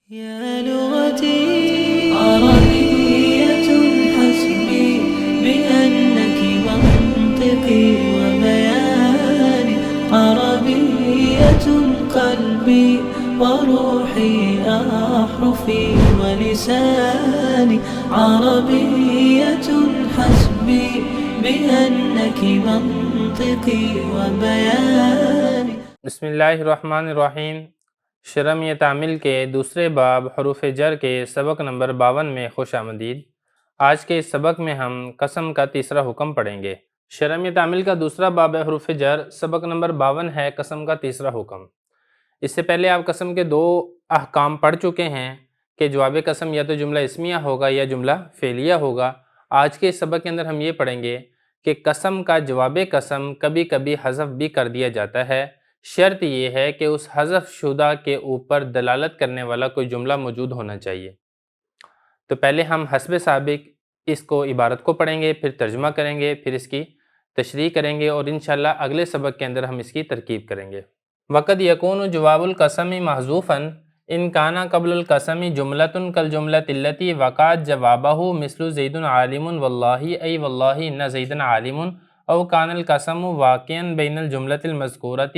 يا لغتي عربية حسبي بأنك منطقي وبياني عربية قلبي وروحي أحرفي ولساني عربية حسبي بأنك منطقي وبياني. بسم اللہ الرحمن الرحیم. شرم تعمیل کے دوسرے باب حروف جر کے سبق نمبر 52 میں خوش آمدید. آج کے اس سبق میں ہم قسم کا تیسرا حکم پڑھیں گے. شرم تعمیل کا دوسرا باب ہے حروف جر، سبق نمبر 52 ہے قسم کا تیسرا حکم. اس سے پہلے آپ قسم کے دو احکام پڑھ چکے ہیں کہ جواب قسم یا تو جملہ اسمیہ ہوگا یا جملہ فعلیہ ہوگا. آج کے اس سبق کے اندر ہم یہ پڑھیں گے کہ قسم کا جواب قسم کبھی کبھی حذف بھی کر دیا جاتا ہے. شرط یہ ہے کہ اس حذف شدہ کے اوپر دلالت کرنے والا کوئی جملہ موجود ہونا چاہیے. تو پہلے ہم حسب سابق اس کو عبارت کو پڑھیں گے، پھر ترجمہ کریں گے، پھر اس کی تشریح کریں گے اور انشاءاللہ اگلے سبق کے اندر ہم اس کی ترکیب کریں گے. وقد یکون جواب القسم محذوفا ان کان قبل القسم جملۃ کالجملۃ التی وقعت جوابہ مثل زید عالم واللہ ای واللہ ان زید عالم او کان القسم واقعا بین الجملۃ المذکورۃ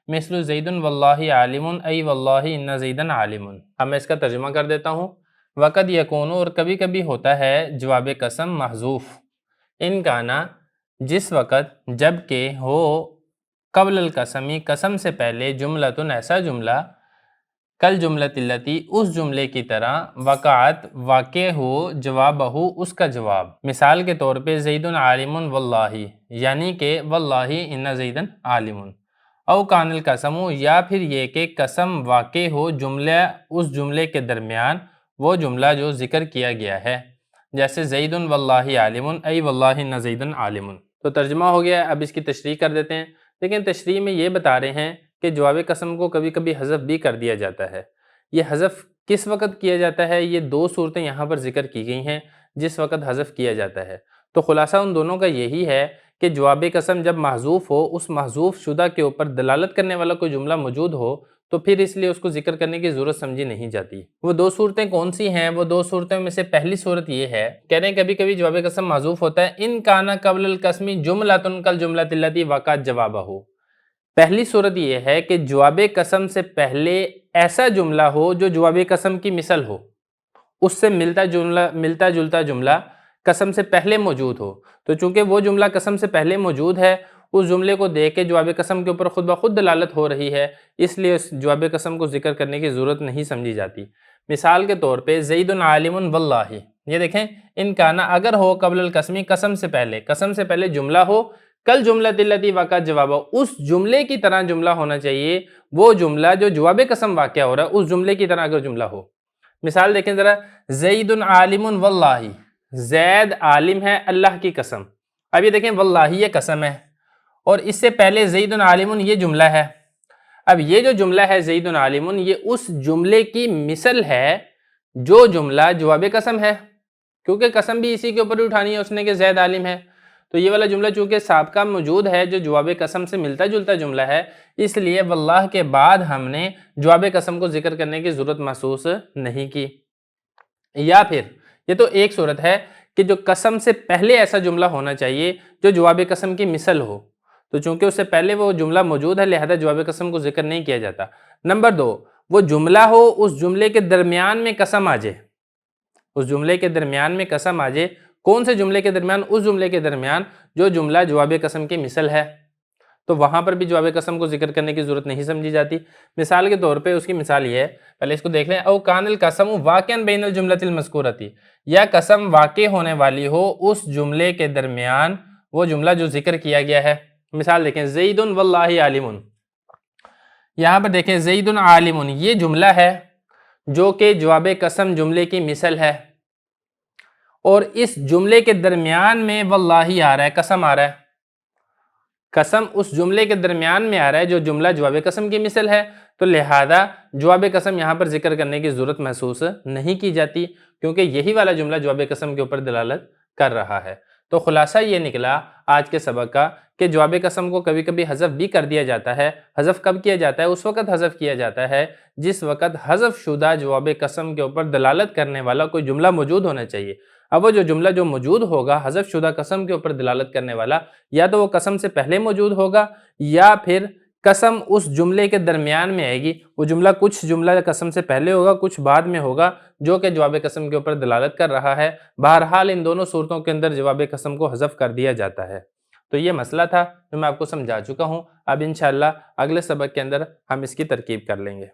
مثل زید واللہ عالم ای واللہ ان زید عالم. اب میں اس کا ترجمہ کر دیتا ہوں. وقد یکون، اور کبھی کبھی ہوتا ہے جواب قسم محذوف، ان کانا جس وقت جب کہ ہو قبل القسمی قسم سے پہلے جملتن ایسا جملہ کل جملۃ التی اس جملے کی طرح وقعت واقع ہو جوابہ اس کا جواب. مثال کے طور پہ زید عالم واللہ، یعنی کہ واللہ ان زید عالم. او کان القسم، یا پھر یہ کہ قسم واقع ہو جملہ اس جملے کے درمیان وہ جملہ جو ذکر کیا گیا ہے، جیسے زید واللہ عالم ای واللہ ان زید عالم. تو ترجمہ ہو گیا. اب اس کی تشریح کر دیتے ہیں. لیکن تشریح میں یہ بتا رہے ہیں کہ جواب قسم کو کبھی کبھی حذف بھی کر دیا جاتا ہے. یہ حذف کس وقت کیا جاتا ہے؟ یہ دو صورتیں یہاں پر ذکر کی گئی ہیں جس وقت حذف کیا جاتا ہے. تو خلاصہ ان دونوں کا یہی ہے کہ جواب قسم جب محذوف ہو، اس محذوف شدہ کے اوپر دلالت کرنے والا کوئی جملہ موجود ہو تو پھر اس لیے اس کو ذکر کرنے کی ضرورت سمجھی نہیں جاتی. وہ دو صورتیں کون سی ہیں؟ وہ دو صورتوں میں سے پہلی صورت یہ ہے، کہہ رہے ہیں کبھی کبھی جواب قسم محذوف ہوتا ہے ان کانا قبل القسم جملۃ کالجملۃ التی وقعت جوابہ. پہلی صورت یہ ہے کہ جواب قسم سے پہلے ایسا جملہ ہو جو جواب قسم کی مثل ہو، اس سے ملتا جلتا جملہ قسم سے پہلے موجود ہو. تو چونکہ وہ جملہ قسم سے پہلے موجود ہے، اس جملے کو دیکھ کے جواب قسم کے اوپر خود بخود دلالت ہو رہی ہے، اس لیے اس جواب قسم کو ذکر کرنے کی ضرورت نہیں سمجھی جاتی. مثال کے طور پہ زید عالم واللہ، یہ دیکھیں ان کانا اگر ہو قبل القسمی قسم سے پہلے جملہ ہو کل جملۃ التی وقعت جوابہ، اس جملے کی طرح جملہ ہونا چاہیے. وہ جملہ جو جواب قسم واقع ہو رہا ہے اس جملے کی طرح اگر جملہ ہو. مثال دیکھیں ذرا، زید عالم واللہ، زید عالم ہے اللہ کی قسم. اب یہ دیکھیں واللہ یہ قسم ہے اور اس سے پہلے زید عالم یہ جملہ ہے. اب یہ جو جملہ ہے زید عالم، یہ اس جملے کی مثل ہے جو جملہ جواب قسم ہے، کیونکہ قسم بھی اسی کے اوپر اٹھانی ہے اس نے کہ زید عالم ہے. تو یہ والا جملہ چونکہ سابقہ موجود ہے جو جواب قسم سے ملتا جلتا جملہ ہے، اس لیے واللہ کے بعد ہم نے جواب قسم کو ذکر کرنے کی ضرورت محسوس نہیں کی. یا پھر یہ تو ایک صورت ہے کہ جو قسم سے پہلے ایسا جملہ ہونا چاہیے جو جواب قسم کی مثل ہو، تو چونکہ اس سے پہلے وہ جملہ موجود ہے لہذا جواب قسم کو ذکر نہیں کیا جاتا. نمبر دو، وہ جملہ ہو اس جملے کے درمیان میں قسم آ جائے، اس جملے کے درمیان میں قسم آ جائے. کون سے جملے کے درمیان؟ اس جملے کے درمیان جو جملہ جواب قسم کی مثل ہے، تو وہاں پر بھی جواب قسم کو ذکر کرنے کی ضرورت نہیں سمجھی جاتی. مثال کے طور پہ اس کی مثال یہ ہے، پہلے اس کو دیکھ لیں. او کان القسم واقعا بین الجملۃ المذکورۃ، یا قسم واقع ہونے والی ہو اس جملے کے درمیان وہ جملہ جو ذکر کیا گیا ہے. مثال دیکھیں زید واللہ عالم، یہاں پر دیکھیں زید عالم یہ جملہ ہے جو کہ جواب قسم جملے کی مثل ہے اور اس جملے کے درمیان میں واللہ آ رہا ہے، قسم آ رہا ہے. قسم اس جملے کے درمیان میں آ رہا ہے جو جملہ جواب قسم کی مثل ہے، تو لہذا جواب قسم یہاں پر ذکر کرنے کی ضرورت محسوس نہیں کی جاتی کیونکہ یہی والا جملہ جواب قسم کے اوپر دلالت کر رہا ہے. تو خلاصہ یہ نکلا آج کے سبق کا کہ جواب قسم کو کبھی کبھی حذف بھی کر دیا جاتا ہے۔ حذف کب کیا جاتا ہے؟ اس وقت حذف کیا جاتا ہے جس وقت حذف شدہ جواب قسم کے اوپر دلالت کرنے والا کوئی جملہ موجود ہونا چاہیے۔ اب وہ جو جملہ جو موجود ہوگا حذف شدہ قسم کے اوپر دلالت کرنے والا، یا تو وہ قسم سے پہلے موجود ہوگا یا پھر قسم اس جملے کے درمیان میں آئے گی۔ وہ جملہ کچھ جملہ قسم سے پہلے ہوگا، کچھ بعد میں ہوگا، جو کہ جواب قسم کے اوپر دلالت کر رہا ہے۔ بہرحال ان دونوں صورتوں کے اندر جواب قسم کو حذف کر دیا جاتا ہے۔ تو یہ مسئلہ تھا جو میں آپ کو سمجھا چکا ہوں۔ اب انشاءاللہ اگلے سبق کے اندر ہم اس کی ترکیب کر لیں گے۔